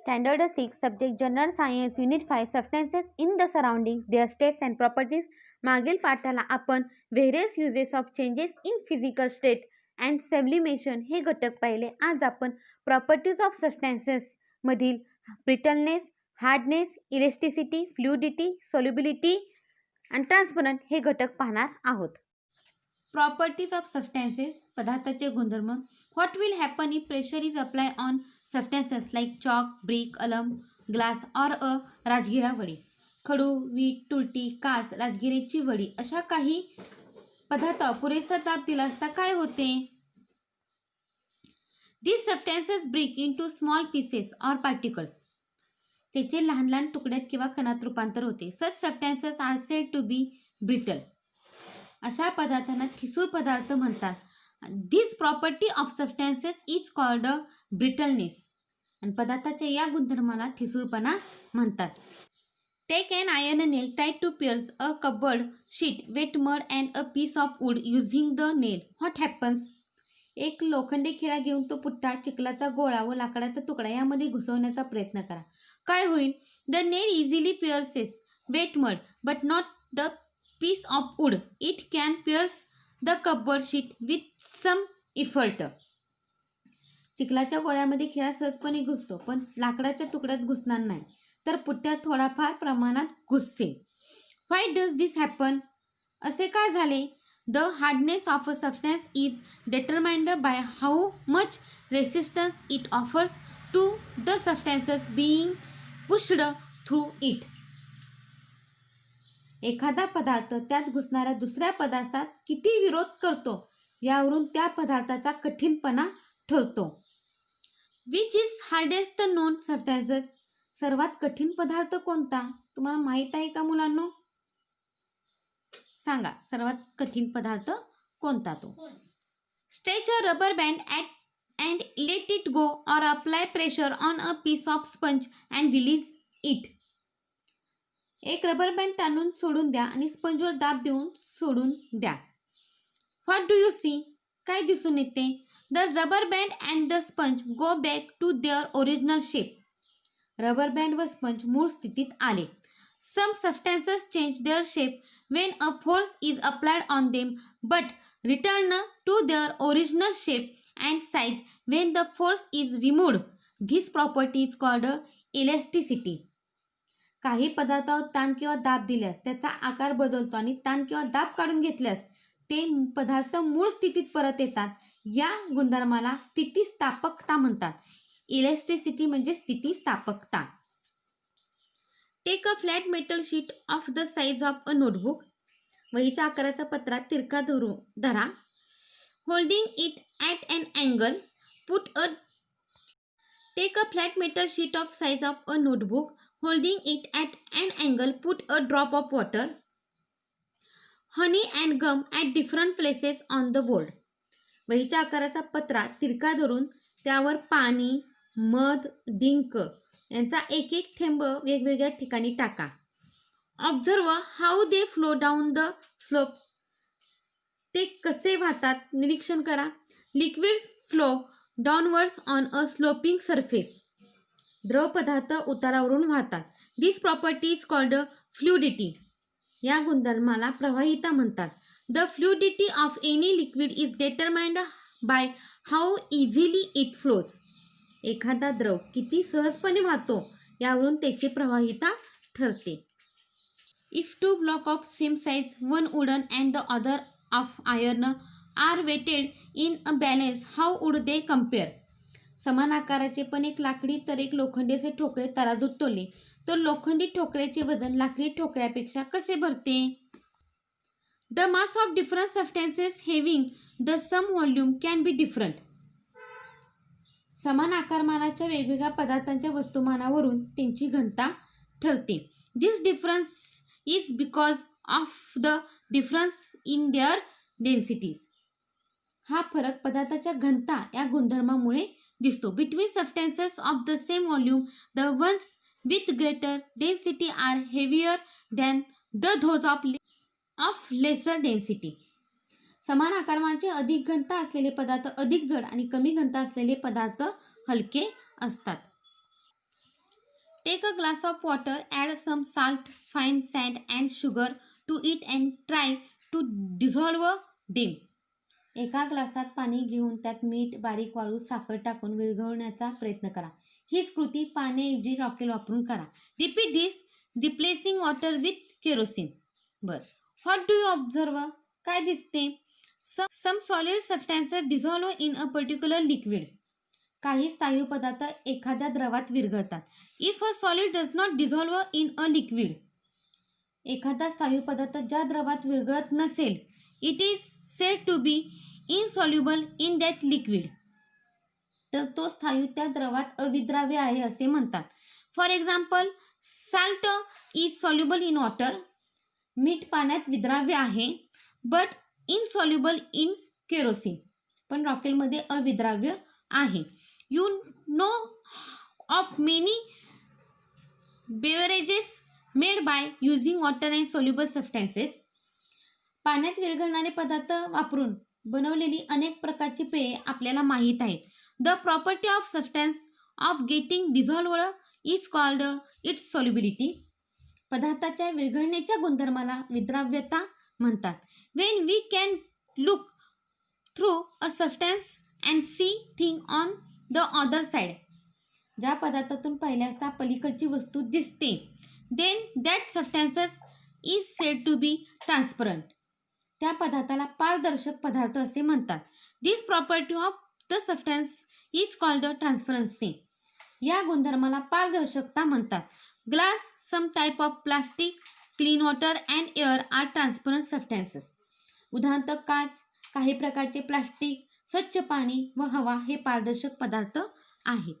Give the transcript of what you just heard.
Standard 6 Subject General Science Unit 5 Substances in the Surroundings, Their States and Properties. मागील पाठाला आपण various uses of changes in physical state and sublimation हे घटक पाहिले. आज आपण प्रॉपर्टीज ऑफ सबस्टॅन्सेस मधील brittleness, hardness, elasticity, fluidity, solubility आणि ट्रान्सपरंट हे घटक पाहणार आहोत. प्रॉपर्टीज ऑफ सबस्टॅन्सेस, पदार्थाचे गुणधर्म. What will happen if pressure is apply on substances like chalk, brick, alum, glass or a rajgira vadi. खडू, वीट, तुलटी, काच, राजगिरीची वडी अशा काही पदार्थ पुरेसा दाब दिला असता काय होते? These substances break into small pieces or particles. त्याचे लहान लहान तुकड्यात किंवा कणात रूपांतर होते. Such substances are said to be brittle. अशा पदार्थांना ठिसूळ पदार्थ म्हणतात. This property of substances is called brittleness. आणि पदार्थाच्या या गुणधर्माला ठिसूळपणा म्हणतात. Take an iron nail, try to pierce a cupboard sheet, wet mud and a piece of wood using the nail. What happens? एक लोखंडी खिळा घेऊन तो पुट्टा, चिखलाचा गोळा व लाकडाचा तुकडा यामध्ये घुसवण्याचा प्रयत्न करा. काय होईल? The nail easily pierces wet mud, but not the piece of wood. It can pierce the cupboard sheet with some effort. चिखलाच्या गोळ्यामध्ये खिळा सहजपणे घुसतो, पण लाकडाच्या तुकड्यात घुसणार नाही, तर पुट्ट्यात थोडाफार प्रमाणात घुसेल. Why does this happen? असे काय झाले? The hardness of a substance is determined by how much resistance it offers to the substances being pushed through it. एखादा पदार्थ त्यात घुसणाऱ्या दुसऱ्या पदार्थात किती विरोध करतो यावरून त्या पदार्थाचा कठीणपणा ठरतो. Which is hardest known substances? सर्वात कठीण पदार्थ कोणता? तुम्हाला माहित आहे का मुलांनो? सांगा, सर्वात कठीण पदार्थ कोणता तो? Stretch a rubber band and let it go or apply pressure on a piece of sponge and release it. एक रबर बँड ताणून सोडून द्या आणि स्पंजवर दाब देऊन सोडून द्या. What do you see? काय दिसून येते? The rubber band and the sponge go back to their original shape. Rubber band व स्पंज मूळ स्थितीत आले. Some substances change their shape when a force is applied on them, but return to their original shape and size when the force is removed. This property is called elasticity. काही पदार्थावर ताण किंवा दाब दिल्यास त्याचा आकार बदलतो आणि ताण किंवा दाब काढून घेतल्यास ते पदार्थ मूळ स्थितीत परत येतात. या गुणधर्माला स्थितिस्थापकता म्हणतात. इलेस्टिसिटी म्हणजे स्थितिस्थापकता. Take a flat metal sheet of the size of a notebook. वहीच्या आकाराचा पत्रा तिरका धरा. Holding it at an angle put a take a flat metal sheet of size of a notebook. Holding it at an angle put a drop of water. Honey and gum at different places on the board. वहीच्या आकाराचा पत्रा तिरका धरून त्यावर पाणी, मध, डिंक यांचा एक एक थेंब वेगवेगळ्या ठिकाणी टाका. Observe how they flow down the slope. ते कसे वाहतात निरीक्षण करा. Liquids flow downwards on a sloping surface. द्रव पदार्थ उतारावरून वाहतात. दिस प्रॉपर्टी इज कॉल्ड फ्लुइडिटी. या गुणधर्माला प्रवाहिता म्हणतात. The fluidity of any liquid is determined by how easily it flows. एखादा द्रव किती सहजपणे वाहतो यावरून त्याची प्रवाहिता ठरते. If two block of same size, one wooden and the other of iron R weighted in a balance, how would they compare. समान आकाराचे पण एक लाकडी तर एक लोखंडी असे ठोकळे तराजूत तोलले तर लोखंडी ठोकळ्याचे वजन लाकडी ठोकळ्यापेक्षा कसे भरते? The mass of different substances having the same volume can be different. समान आकारमानाच्या वेगवेगळ्या पदार्थांच्या वस्तुमानावरून त्यांची घनता ठरते. This difference is because of the difference in their densities. हा फरक पदार्थाच्या घनता या गुणधर्मामुळे दिसतो. Between substances of the same volume, the ones with greater density are heavier than those of lesser density. समान आकारमानाचे अधिक घनता असलेले पदार्थ अधिक जड आणि कमी घनता असलेले पदार्थ हलके असतात. Take a glass of water, add some salt, fine sand and sugar to it and try to dissolve them. एका ग्लासात पाणी घेऊन त्यात मीठ, बारीक वाळू, साखर टाकून विरघळवण्याचा प्रयत्न करा. हीच कृती पाण्याऐवजी रॉकेल वापरून करा. Repeat this replacing water with kerosene. बर, व्हॉट डू यू ऑब्झर्व? काय दिसते? Some solid substances dissolve in a particular liquid. काही स्थायू पदार्थ एखाद्या द्रवात विरघळतात. If a solid does not dissolve in a liquid, एखादा स्थायू पदार्थ ज्या द्रवात विरघळत नसेल, it is said to be insoluble in that liquid, तर तो स्थायू त्या द्रवात अविद्राव्य आहे असे म्हणतात. For example, salt is soluble in water. मीठ पाण्यात विद्राव्य आहे, बट इनसॉल्युबल इन केरोसिन, पण रॉकेलमध्ये अविद्राव्य आहे. You know of many beverages made by using water and soluble substances. पाण्यात विरघळणारे पदार्थ वापरून बनवलेली अनेक प्रकारची पेये आपल्याला माहीत आहेत. The property of substance of getting dissolved is called its solubility. पदार्थाच्या विरघळण्याच्या गुणधर्माला विद्राव्यता म्हणतात. When we can look through a substance and see thing on the other side. ज्या पदार्थातून पाहिले असता पलीकडची वस्तू दिसते, then that substances is said to be transparent. त्या पदार्थाला पारदर्शक पदार्थ असे म्हणतात. This property of the substance is called transparency. या गुणधर्माला पारदर्शकता म्हणतात. Glass, some type of plastic, clean water and air are transparent substances. उदाहरणार्थ काच, काही प्रकारचे प्लास्टिक, स्वच्छ पाणी व हवा हे पारदर्शक पदार्थ आहेत.